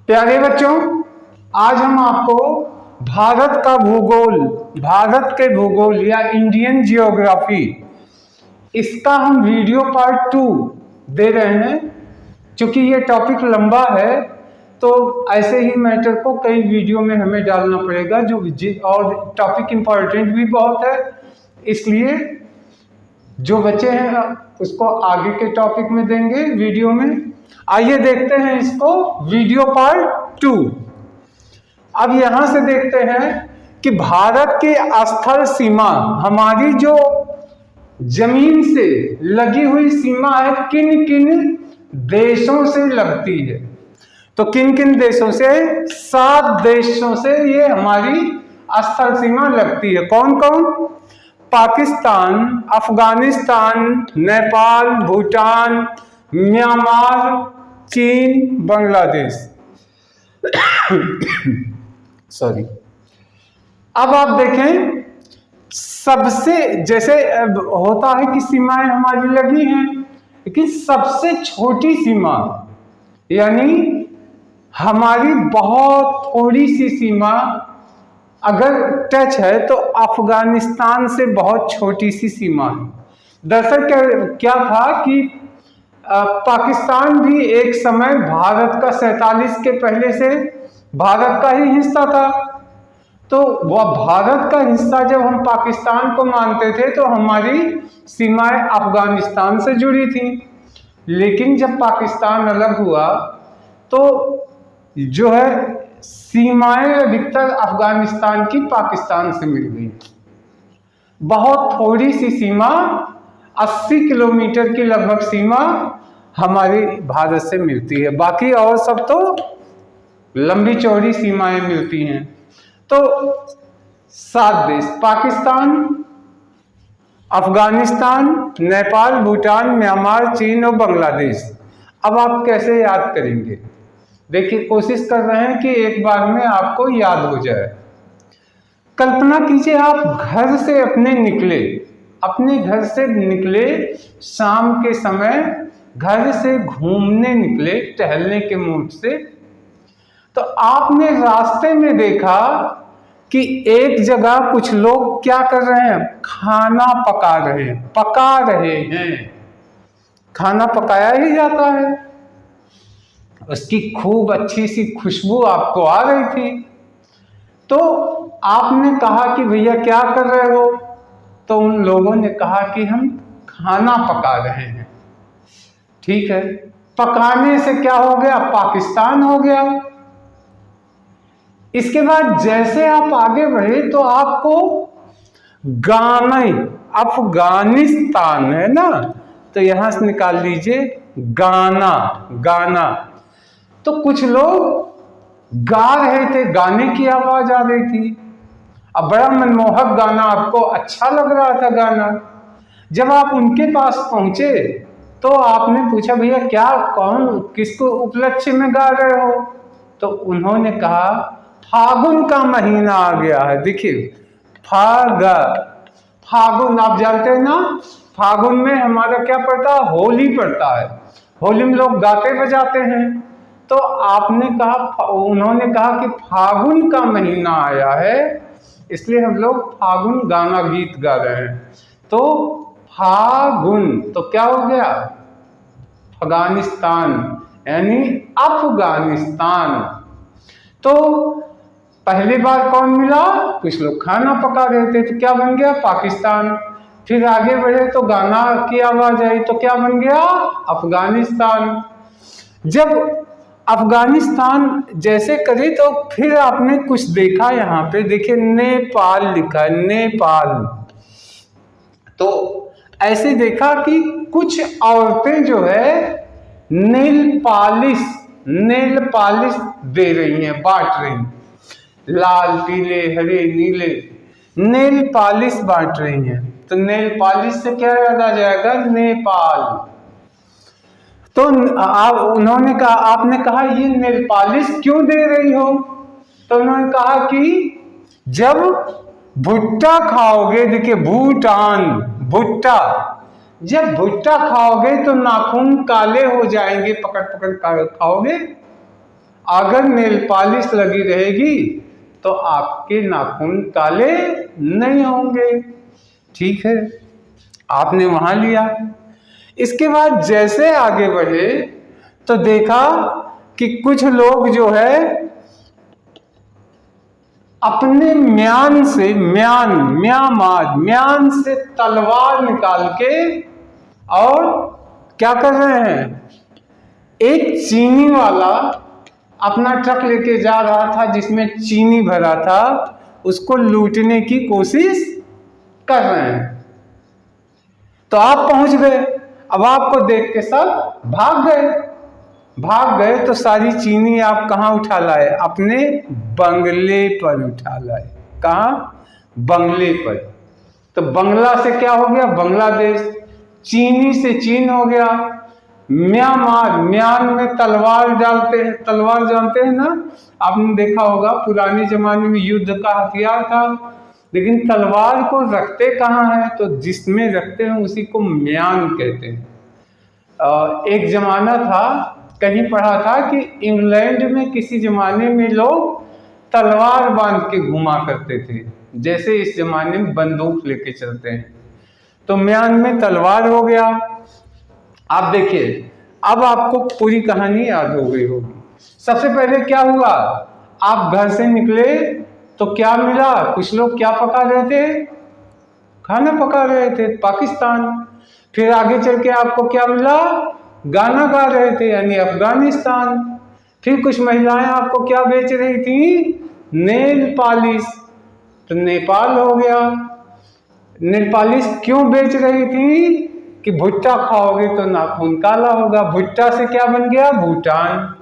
प्यारे बच्चों, आज हम आपको भारत का भूगोल, भारत के भूगोल या इंडियन जियोग्राफी, इसका हम वीडियो पार्ट 2 दे रहे हैं। क्योंकि ये टॉपिक लंबा है तो ऐसे ही मैटर को कई वीडियो में हमें डालना पड़ेगा, और टॉपिक इम्पोर्टेंट भी बहुत है। इसलिए जो बच्चे हैं उसको आगे के टॉपिक में देंगे वीडियो में। आइए देखते हैं इसको, वीडियो पार्ट 2। अब यहां से देखते हैं कि भारत की स्थल सीमा, हमारी जो जमीन से लगी हुई सीमा है, किन किन देशों से लगती है। तो किन किन देशों से? 7 देशों से ये हमारी स्थल सीमा लगती है। कौन कौन? पाकिस्तान, अफगानिस्तान, नेपाल, भूटान, म्यांमार, चीन, बांग्लादेश। सॉरी। अब आप देखें, सबसे जैसे होता है कि सीमाएं हमारी लगी हैं, लेकिन सबसे छोटी सीमा यानी हमारी बहुत थोड़ी सी सीमा अगर टच है तो अफगानिस्तान से बहुत छोटी सी सीमा है। दरअसल क्या था कि पाकिस्तान भी एक समय भारत का 47 के पहले से भारत का ही हिस्सा था। तो वह भारत का हिस्सा जब हम पाकिस्तान को मानते थे तो हमारी सीमाएं अफगानिस्तान से जुड़ी थी। लेकिन जब पाकिस्तान अलग हुआ तो जो है सीमाएं अधिकतर अफगानिस्तान की पाकिस्तान से मिल गई। बहुत थोड़ी सी सीमा, 80 किलोमीटर की लगभग सीमा हमारे भारत से मिलती है। बाकी और सब तो लंबी चौड़ी सीमाएं मिलती हैं। तो 7 देश: पाकिस्तान, अफगानिस्तान, नेपाल, भूटान, म्यांमार, चीन और बांग्लादेश। अब आप कैसे याद करेंगे? देखिए, कोशिश कर रहे हैं कि एक बार में आपको याद हो जाए। कल्पना कीजिए, आप घर से अपने घर से निकले, शाम के समय घर से घूमने निकले, टहलने के मूड से। तो आपने रास्ते में देखा कि एक जगह कुछ लोग क्या कर रहे हैं? खाना पका रहे हैं। खाना पकाया ही जाता है, उसकी खूब अच्छी सी खुशबू आपको आ रही थी। तो आपने कहा कि भैया क्या कर रहे हो? तो उन लोगों ने कहा कि हम खाना पका रहे हैं। ठीक है, पकाने से क्या हो गया? पाकिस्तान हो गया। इसके बाद जैसे आप आगे बढ़े तो आपको गाना, अफगानिस्तान है ना, तो यहां से निकाल लीजिए गाना। तो कुछ लोग गा रहे थे, गाने की आवाज आ रही थी। अब बड़ा मनमोहक गाना, आपको अच्छा लग रहा था गाना। जब आप उनके पास पहुंचे तो आपने पूछा, भैया क्या, कौन, किसको उपलक्ष्य में गा रहे हो? तो उन्होंने कहा, फागुन का महीना आ गया है। देखिए, फागुन आप जानते हैं ना, फागुन में हमारा क्या पड़ता है? होली पड़ता है। होली में लोग गाते बजाते हैं। तो उन्होंने कहा कि फागुन का महीना आया है, इसलिए हम लोग फागुन गाना गीत गा रहे हैं। तो फागुन तो क्या हो गया? अफगानिस्तान यानी अफगानिस्तान। तो पहली बार कौन मिला? कुछ लोग खाना पका रहे थे, तो क्या बन गया? पाकिस्तान। फिर आगे बढ़े तो गाना की आवाज आई, तो क्या बन गया? अफगानिस्तान। जब अफगानिस्तान जैसे करे तो फिर आपने कुछ देखा, यहाँ पे देखिए नेपाल लिखा है, नेपाल। तो ऐसे देखा कि कुछ औरतें जो है नेल पालिश दे रही हैं, बांट रही हैं। लाल, पीले, हरे, नीले नेल पालिश बांट रही हैं। तो नेल पालिश से क्या याद आ जाएगा? नेपाल। तो उन्होंने कहा, आपने कहा ये नेल पालिश क्यों दे रही हो? तो उन्होंने कहा कि जब भुट्टा खाओगे, देखिए भुट्टा, जब भुट्टा खाओगे तो नाखून काले हो जाएंगे, पकड़ खाओगे, अगर नेल पॉलिश लगी रहेगी तो आपके नाखून काले नहीं होंगे। ठीक है, आपने वहां लिया। इसके बाद जैसे आगे बढ़े तो देखा कि कुछ लोग जो है अपने म्यान से तलवार निकाल के और क्या कर रहे हैं, एक चीनी वाला अपना ट्रक लेके जा रहा था जिसमें चीनी भरा था, उसको लूटने की कोशिश कर रहे हैं। तो आप पहुंच गए, अब आपको देख के सब भाग गए तो सारी चीनी आप कहाँ उठा लाए, अपने बंगले पर उठा लाए। कहाँ? बंगले पर। तो बंगला से क्या हो गया? बांग्लादेश। चीनी से चीन हो गया। म्यान में तलवार डालते हैं, तलवार जानते हैं ना, आपने देखा होगा पुराने जमाने में युद्ध का हथियार था, लेकिन तलवार को रखते कहाँ है? तो जिसमें रखते हैं उसी को म्यान कहते हैं। एक जमाना था, कहीं पढ़ा था कि इंग्लैंड में किसी जमाने में लोग तलवार बांध के घुमा करते थे, जैसे इस जमाने में बंदूक लेके चलते हैं। तो म्यान में तलवार हो गया। आप देखिए, अब आपको पूरी कहानी याद हो गई होगी। सबसे पहले क्या हुआ, आप घर से निकले तो क्या मिला? कुछ लोग क्या पका रहे थे? खाना पका रहे थे, पाकिस्तान। फिर आगे चल के आपको क्या मिला? गाना गा रहे थे, यानी अफगानिस्तान। फिर कुछ महिलाएं आपको क्या बेच रही थी? नेल पॉलिश, तो नेपाल हो गया। नेल पॉलिश क्यों बेच रही थी? कि भुट्टा खाओगे तो नाखून काला होगा। भुट्टा से क्या बन गया? भूटान।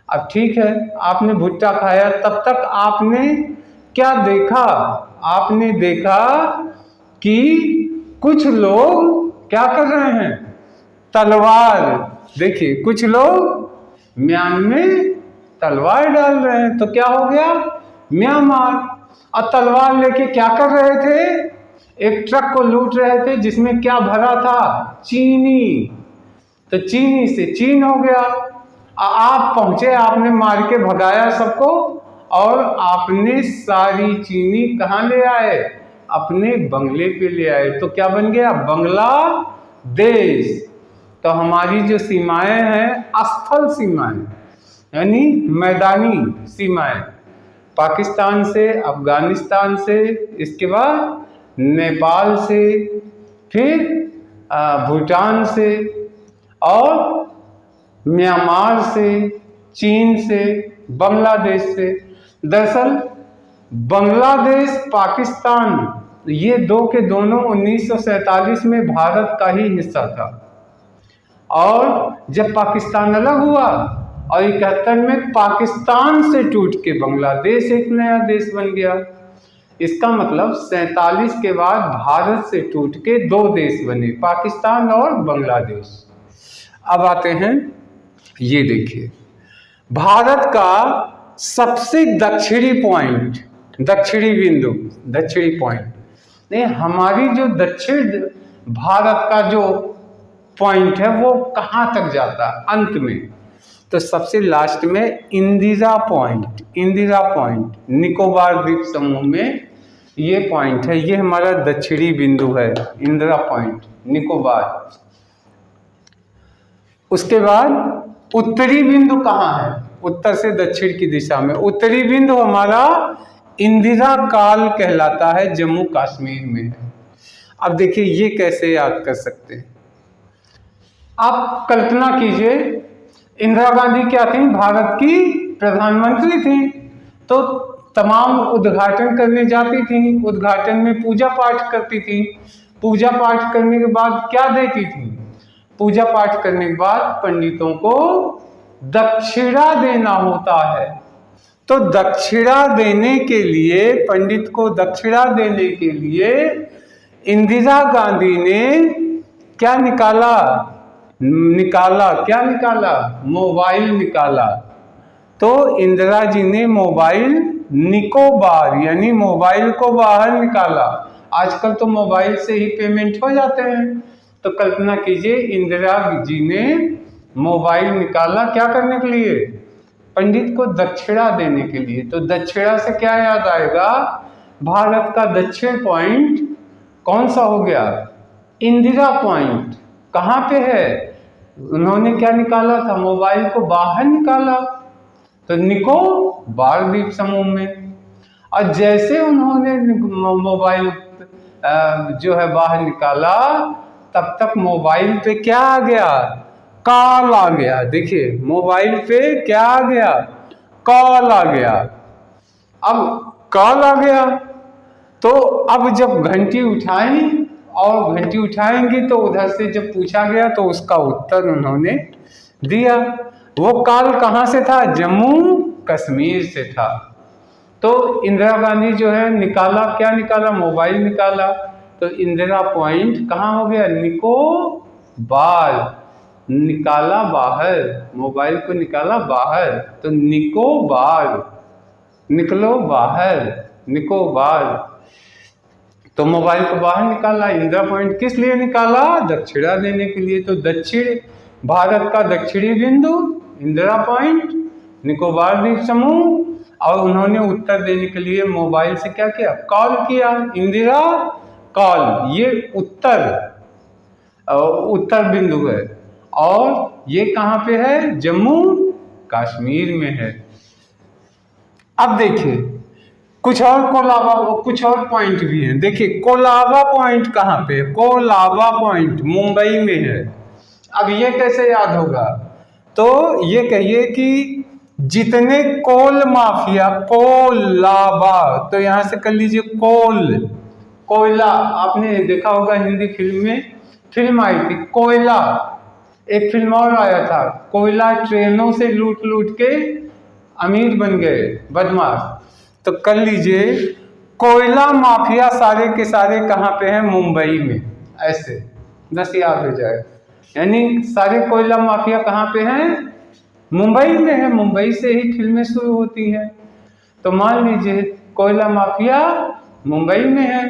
अब ठीक है, आपने भुट्टा खाया, तब तक आपने क्या देखा? आपने देखा कि कुछ लोग क्या कर रहे हैं? तलवार। देखिए, कुछ लोग म्यान में तलवार डाल रहे हैं, तो क्या हो गया? म्यांमार। और तलवार लेके क्या कर रहे थे? एक ट्रक को लूट रहे थे जिसमें क्या भरा था? चीनी। तो चीनी से चीन हो गया। आप पहुंचे, आपने मार के भगाया सबको, और आपने सारी चीनी कहाँ ले आए? अपने बंगले पे ले आए। तो क्या बन गया? बांग्लादेश। तो हमारी जो सीमाएं हैं, स्थल सीमाएं यानी मैदानी सीमाएं, पाकिस्तान से, अफगानिस्तान से, इसके बाद नेपाल से, फिर भूटान से, और म्यांमार से, चीन से, बांग्लादेश से। दरअसल बांग्लादेश, पाकिस्तान, ये दो के दोनों 1947 में भारत का ही हिस्सा था, और जब पाकिस्तान अलग हुआ और 71 में पाकिस्तान से टूट के बांग्लादेश एक नया देश बन गया। इसका मतलब 47 के बाद भारत से टूट के दो देश बने, पाकिस्तान और बांग्लादेश। अब आते हैं, ये देखिए, भारत का सबसे दक्षिणी पॉइंट, दक्षिणी बिंदु, दक्षिणी पॉइंट नहीं, हमारी जो दक्षिण भारत का जो पॉइंट है वो कहाँ तक जाता है? अंत में। तो सबसे लास्ट में इंदिरा पॉइंट, इंदिरा पॉइंट निकोबार द्वीप समूह में ये पॉइंट है, ये हमारा दक्षिणी बिंदु है, इंदिरा पॉइंट, निकोबार। उसके बाद उत्तरी बिंदु कहाँ है? उत्तर से दक्षिण की दिशा में उत्तरी बिंदु हमारा इंदिरा काल कहलाता है, जम्मू कश्मीर में है। अब देखिए, ये कैसे याद कर सकते हैं? आप कल्पना कीजिए, इंदिरा गांधी क्या थी? भारत की प्रधानमंत्री थी। तो तमाम उद्घाटन करने जाती थी, उद्घाटन में पूजा पाठ करती थी। पूजा पाठ करने के बाद क्या देती थी? पूजा पाठ करने के बाद पंडितों को दक्षिणा देना होता है। तो दक्षिणा देने के लिए, पंडित को दक्षिणा देने के लिए इंदिरा गांधी ने क्या निकाला? क्या निकाला? मोबाइल निकाला। तो इंदिरा जी ने मोबाइल निकोबार, यानी मोबाइल को बाहर निकाला। आजकल तो मोबाइल से ही पेमेंट हो जाते हैं। तो कल्पना कीजिए, इंदिरा जी ने मोबाइल निकाला क्या करने के लिए? पंडित को दक्षिणा देने के लिए। तो दक्षिणा से क्या याद आएगा, भारत का दक्षिण पॉइंट कौन सा हो गया, इंदिरा पॉइंट। कहाँ पे है, उन्होंने क्या निकाला था, मोबाइल को बाहर निकाला, तो निकोबार द्वीप समूह में। और जैसे उन्होंने मोबाइल जो है बाहर निकाला, तब तक मोबाइल पे क्या आ गया, कॉल आ गया। देखिए मोबाइल पे क्या आ गया, कॉल आ गया। अब कॉल आ गया तो अब जब घंटी उठाई और घंटी उठाएंगी तो उधर से जब पूछा गया तो उसका उत्तर उन्होंने दिया। वो कॉल कहाँ से था, जम्मू कश्मीर से था। तो इंदिरा गांधी जो है निकाला, क्या निकाला, मोबाइल निकाला। तो इंदिरा पॉइंट कहाँ हो गया, निकोबार, निकाला बाहर, मोबाइल को निकाला बाहर, तो निकोबार, निकलो बाहर, निकोबार। तो मोबाइल को बाहर निकाला। इंदिरा पॉइंट किस लिए निकाला, दक्षिणा देने के लिए। तो दक्षिण भारत का दक्षिणी बिंदु इंदिरा पॉइंट, निकोबार द्वीप समूह, और उन्होंने उत्तर देने के लिए मोबाइल से क्या किया, कॉल किया, इंदिरा कॉल। ये उत्तर बिंदु है और ये कहाँ पे है, जम्मू कश्मीर में है। अब देखिए कुछ और पॉइंट भी हैं। देखिए कोलाबा पॉइंट कहाँ पे, कोलाबा पॉइंट मुंबई में है। अब ये कैसे याद होगा, तो ये कहिए कि जितने कोल माफिया, कोलाबा, तो यहां से कर लीजिए कोल, कोयला। आपने देखा होगा हिंदी फिल्म में, फिल्म आई थी कोयला, एक फिल्म और आया था कोयला, ट्रेनों से लूट लूट के अमीर बन गए बदमाश। तो कर लीजिए कोयला माफिया सारे के सारे कहाँ पे हैं, मुंबई में। ऐसे बस याद हो जाए, यानी सारे कोयला माफिया कहाँ पे हैं, मुंबई में है। मुंबई से ही फिल्में शुरू होती हैं। तो मान लीजिए कोयला माफिया मुंबई में है,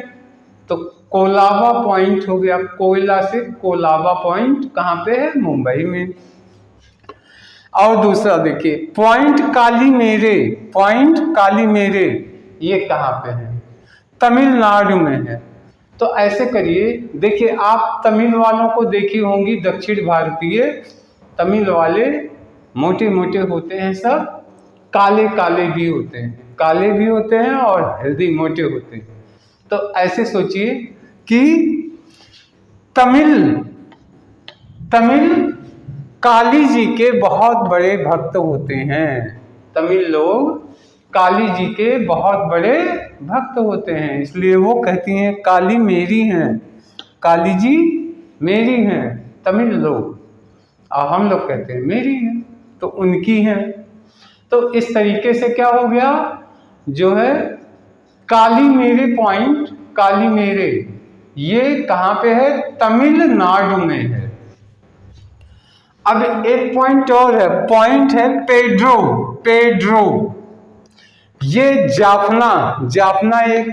तो कोलाबा पॉइंट हो गया, कोयला से कोलाबा पॉइंट कहाँ पे है, मुंबई में। और दूसरा देखिए पॉइंट कालीमेरे, पॉइंट कालीमेरे ये कहाँ पे है, तमिलनाडु में है। तो ऐसे करिए, देखिए आप तमिल वालों को देखी होंगी, दक्षिण भारतीय तमिल वाले मोटे मोटे होते हैं, सब काले काले भी होते हैं, काले भी होते हैं और हेल्दी मोटे होते हैं। तो ऐसे सोचिए कि तमिल काली जी के बहुत बड़े भक्त होते हैं। तमिल लोग काली जी के बहुत बड़े भक्त होते हैं, इसलिए वो कहती हैं काली मेरी हैं, काली जी मेरी हैं तमिल लोग, और हम लोग कहते हैं मेरी हैं, तो उनकी हैं। तो इस तरीके से क्या हो गया, जो है काली मेरे पॉइंट, काली मेरे ये कहाँ पे है, तमिलनाडु में है। अब एक पॉइंट और है, पॉइंट है पेड्रो, पेड्रो ये जाफना, जाफना एक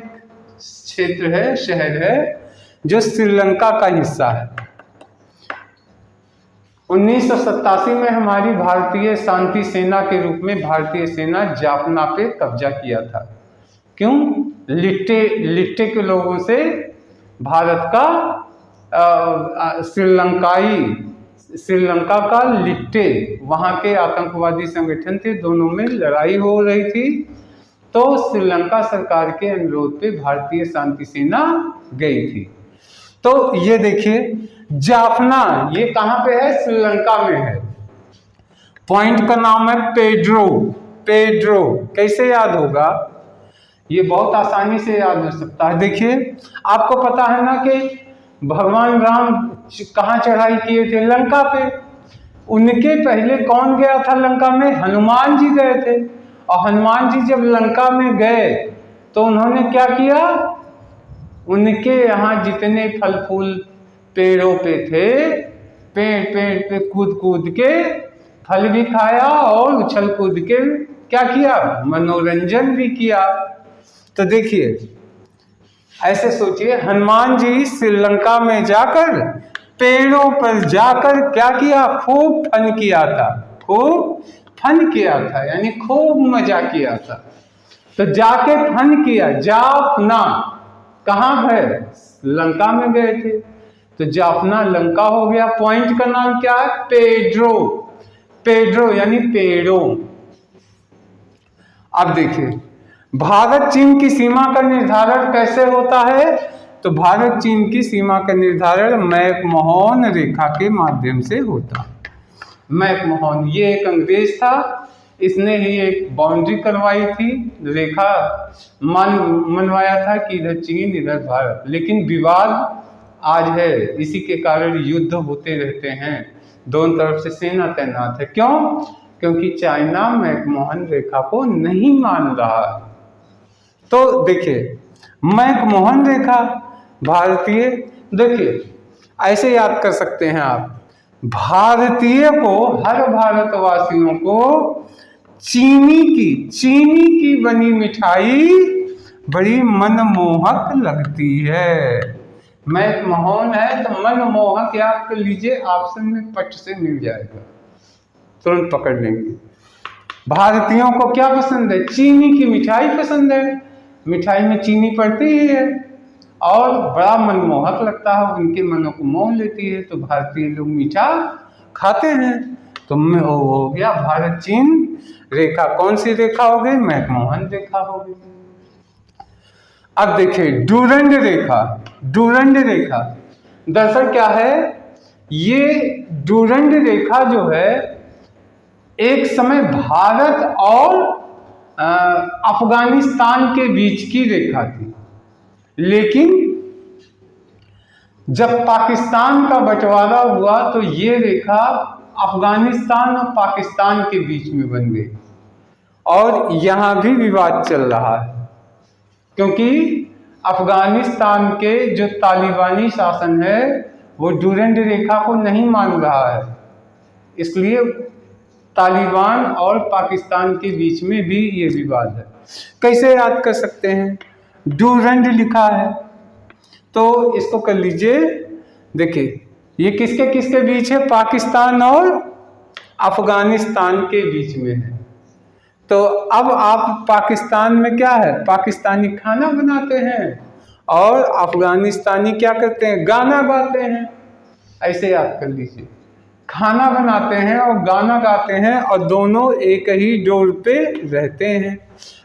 क्षेत्र है, शहर है जो श्रीलंका का हिस्सा है। 1987 में हमारी भारतीय शांति सेना के रूप में भारतीय सेना जाफना पे कब्जा किया था। क्यों, लिट्टे के लोगों से भारत का श्रीलंका का लिट्टे, वहाँ के आतंकवादी संगठन थे, दोनों में लड़ाई हो रही थी। तो श्रीलंका सरकार के अनुरोध पे भारतीय शांति सेना गई थी। तो ये देखिए जाफना ये कहाँ पे है, श्रीलंका में है। पॉइंट का नाम है पेड्रो, पेड्रो कैसे याद होगा, ये बहुत आसानी से याद हो सकता है। देखिए आपको पता है ना कि भगवान राम कहाँ चढ़ाई किए थे, लंका पे। उनके पहले कौन गया था लंका में, हनुमान जी गए थे। और हनुमान जी जब लंका में गए तो उन्होंने क्या किया, उनके यहाँ जितने फल फूल पेड़ों पे थे, पेड़ पे कूद कूद के फल भी खाया और उछल कूद के क्या किया, मनोरंजन भी किया। तो देखिए ऐसे सोचिए, हनुमान जी श्रीलंका में जाकर पेड़ों पर जाकर क्या किया, खूब फन किया था, खूब फन किया था, यानी खूब मजा किया था। तो जाके फन किया, जाफना कहाँ गए? लंका में गए थे। तो जाफना लंका हो गया। पॉइंट का नाम क्या है? पेड्रो। पेड्रो यानी पेड़ों। अब देखिए, भारत चीन की सीमा का निर्धारण कैसे होता है? तो भारत चीन की सीमा का निर्धारण मैकमोहन रेखा के माध्यम से होता है। मैकमोहन ये एक अंग्रेज था, इसने ही एक बाउंड्री करवाई थी, रेखा मनवाया था कि इधर चीन इधर भारत। लेकिन विवाद आज है, इसी के कारण युद्ध होते रहते हैं, दोनों तरफ से सेना तैनात है। क्यों? क्योंकि चाइना मैकमोहन रेखा को नहीं मान रहा है। तो देखिए, मैकमोहन रेखा भारतीय, देखिए ऐसे याद कर सकते हैं आप, भारतीय को, हर भारतवासियों को चीनी की बनी मिठाई बड़ी मनमोहक लगती है। मैकमोहन है तो मनमोहक याद कर लीजिए, ऑप्शन में पट से मिल जाएगा, तुरंत पकड़ लेंगे। भारतीयों को क्या पसंद है? चीनी की मिठाई पसंद है। मिठाई में चीनी पड़ती ही है और बड़ा मनमोहक लगता है, उनके मनों को मोह लेती है। तो भारतीय लोग मीठा खाते हैं। तो हो गया भारत चीन रेखा। कौन सी रेखा हो गई? मैकमोहन रेखा हो गई। अब देखिए, डूरंड रेखा। डूरंड रेखा दरअसल क्या है? ये डूरंड रेखा जो है, एक समय भारत और अफगानिस्तान के बीच की रेखा थी। लेकिन जब पाकिस्तान का बंटवारा हुआ तो ये रेखा अफगानिस्तान और पाकिस्तान के बीच में बन गई। और यहाँ भी विवाद चल रहा है, क्योंकि अफगानिस्तान के जो तालिबानी शासन है वो डूरंड रेखा को नहीं मान रहा है। इसलिए तालिबान और पाकिस्तान के बीच में भी ये विवाद है। कैसे याद कर सकते हैं? डूरंड लिखा है तो इसको कर लीजिए। देखिए, ये किसके किसके बीच है? पाकिस्तान और अफगानिस्तान के बीच में है। तो अब आप पाकिस्तान में क्या है? पाकिस्तानी खाना बनाते हैं और अफगानिस्तानी क्या करते हैं? गाना गाते हैं। ऐसे याद कर लीजिए, खाना बनाते हैं और गाना गाते हैं और दोनों एक ही डोर पे रहते हैं।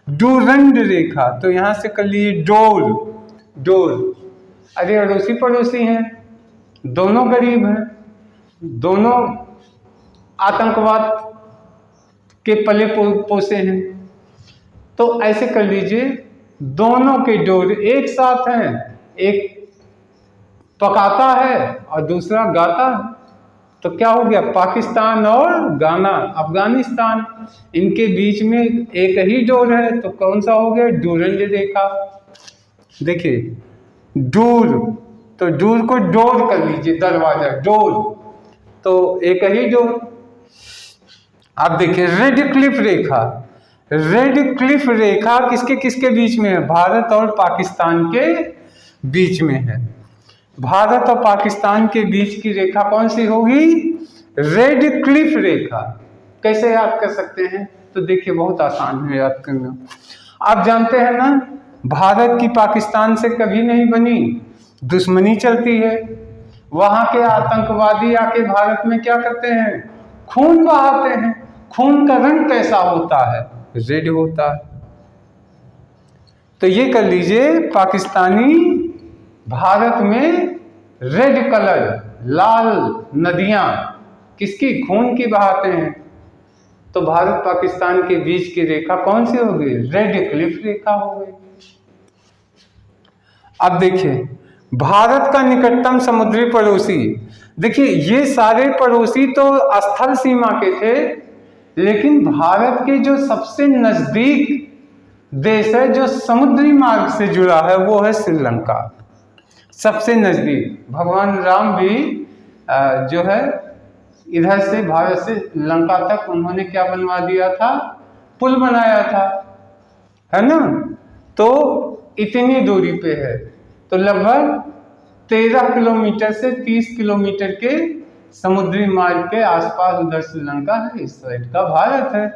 डूरंड रेखा, तो यहाँ से कर लीजिए डोर। डोर, अरे अड़ोसी पड़ोसी हैं, दोनों गरीब हैं, दोनों आतंकवाद के पले पोसे हैं। तो ऐसे कर लीजिए, दोनों के डोर एक साथ हैं, एक पकाता है और दूसरा गाता है। तो क्या हो गया? पाकिस्तान और गाना, अफगानिस्तान, इनके बीच में एक ही डोर है। तो कौन सा हो गया? डूरंड रेखा। देखिए, डूर, तो डूर को डोर कर लीजिए, दरवाजा, डोर, तो एक ही डोर। अब देखिए, रेड क्लिफ रेखा। रेड क्लिफ रेखा किसके किसके बीच में है? भारत और पाकिस्तान के बीच में है। भारत और पाकिस्तान के बीच की रेखा कौन सी होगी? रेड क्लिफ रेखा। कैसे याद कर सकते हैं? तो देखिए, बहुत आसान है याद करना। आप जानते हैं ना, भारत की पाकिस्तान से कभी नहीं बनी, दुश्मनी चलती है। वहां के आतंकवादी आके भारत में क्या करते हैं? खून बहाते हैं। खून का रंग कैसा होता है? रेड होता है। तो ये कर लीजिए, पाकिस्तानी भारत में रेड कलर, लाल नदियां किसकी? खून की बहाते हैं। तो भारत पाकिस्तान के बीच की रेखा कौन सी हो गई? रेड क्लिफ रेखा हो गई। अब देखिए, भारत का निकटतम समुद्री पड़ोसी। देखिए, ये सारे पड़ोसी तो स्थल सीमा के थे, लेकिन भारत के जो सबसे नजदीक देश है जो समुद्री मार्ग से जुड़ा है वो है श्रीलंका। सबसे नजदीक। भगवान राम भी जो है इधर से, भारत से लंका तक उन्होंने क्या बनवा दिया था? पुल बनाया था, है ना? तो इतनी दूरी पे है। तो लगभग 13 किलोमीटर से 30 किलोमीटर के समुद्री मार्ग के आसपास, उधर श्रीलंका है, इस साइड का भारत है।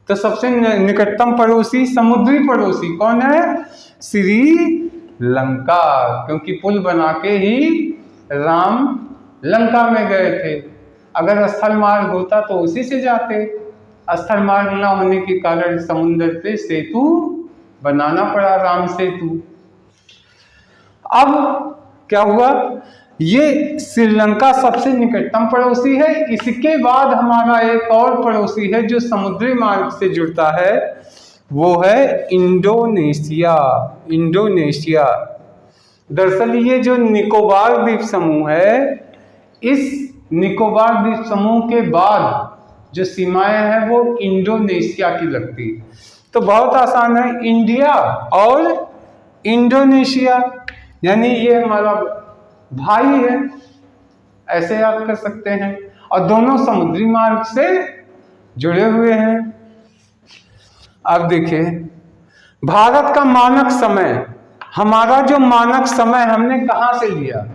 तो सबसे निकटतम पड़ोसी, समुद्री पड़ोसी कौन है? श्रीलंका, क्योंकि पुल बना के ही राम लंका में गए थे। अगर स्थल मार्ग होता तो उसी से जाते, स्थल मार्ग न होने के कारण समुद्र पे सेतु बनाना पड़ा, राम सेतु। अब क्या हुआ, ये श्रीलंका सबसे निकटतम पड़ोसी है। इसके बाद हमारा एक और पड़ोसी है जो समुद्री मार्ग से जुड़ता है, वो है इंडोनेशिया। इंडोनेशिया दरअसल ये जो निकोबार द्वीप समूह है, इस निकोबार द्वीप समूह के बाद जो सीमाएं हैं वो इंडोनेशिया की लगती। तो बहुत आसान है, इंडिया और इंडोनेशिया, यानी ये हमारा भाई है, ऐसे याद कर सकते हैं। और दोनों समुद्री मार्ग से जुड़े हुए हैं। अब देखिए भारत का मानक समय, हमारा जो मानक समय हमने कहाँ से लिया,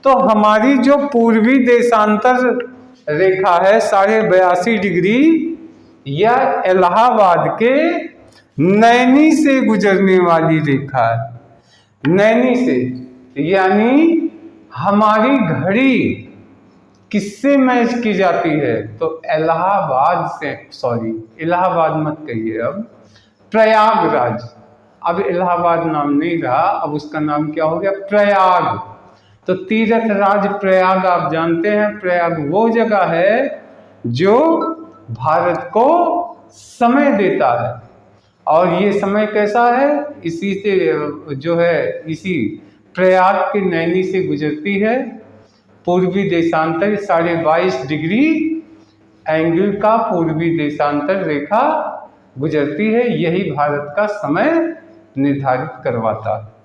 तो हमारी जो पूर्वी देशांतर रेखा है 82.5 डिग्री, यह इलाहाबाद के नैनी से गुजरने वाली रेखा है। नैनी से, यानी हमारी घड़ी किससे मैच की जाती है, तो इलाहाबाद से, सॉरी इलाहाबाद मत कहिए, अब प्रयागराज। अब इलाहाबाद नाम नहीं रहा, अब उसका नाम क्या हो गया, प्रयाग। तो तीर्थ राज प्रयाग आप जानते हैं, प्रयाग वो जगह है जो भारत को समय देता है। और ये समय कैसा है, इसी से जो है, इसी प्रयाग के नैनी से गुजरती है। पूर्वी देशांतर 22.5 डिग्री एंगल का पूर्वी देशांतर रेखा गुजरती है, यही भारत का समय निर्धारित करवाता है।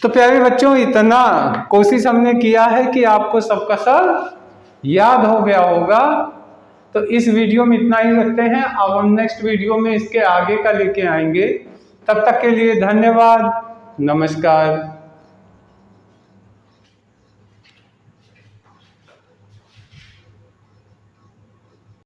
तो प्यारे बच्चों, इतना कोशिश हमने किया है कि आपको सबका सब याद हो गया होगा। तो इस वीडियो में इतना ही रखते हैं, अब हम नेक्स्ट वीडियो में इसके आगे का लेके आएंगे। तब तक के लिए धन्यवाद, नमस्कार।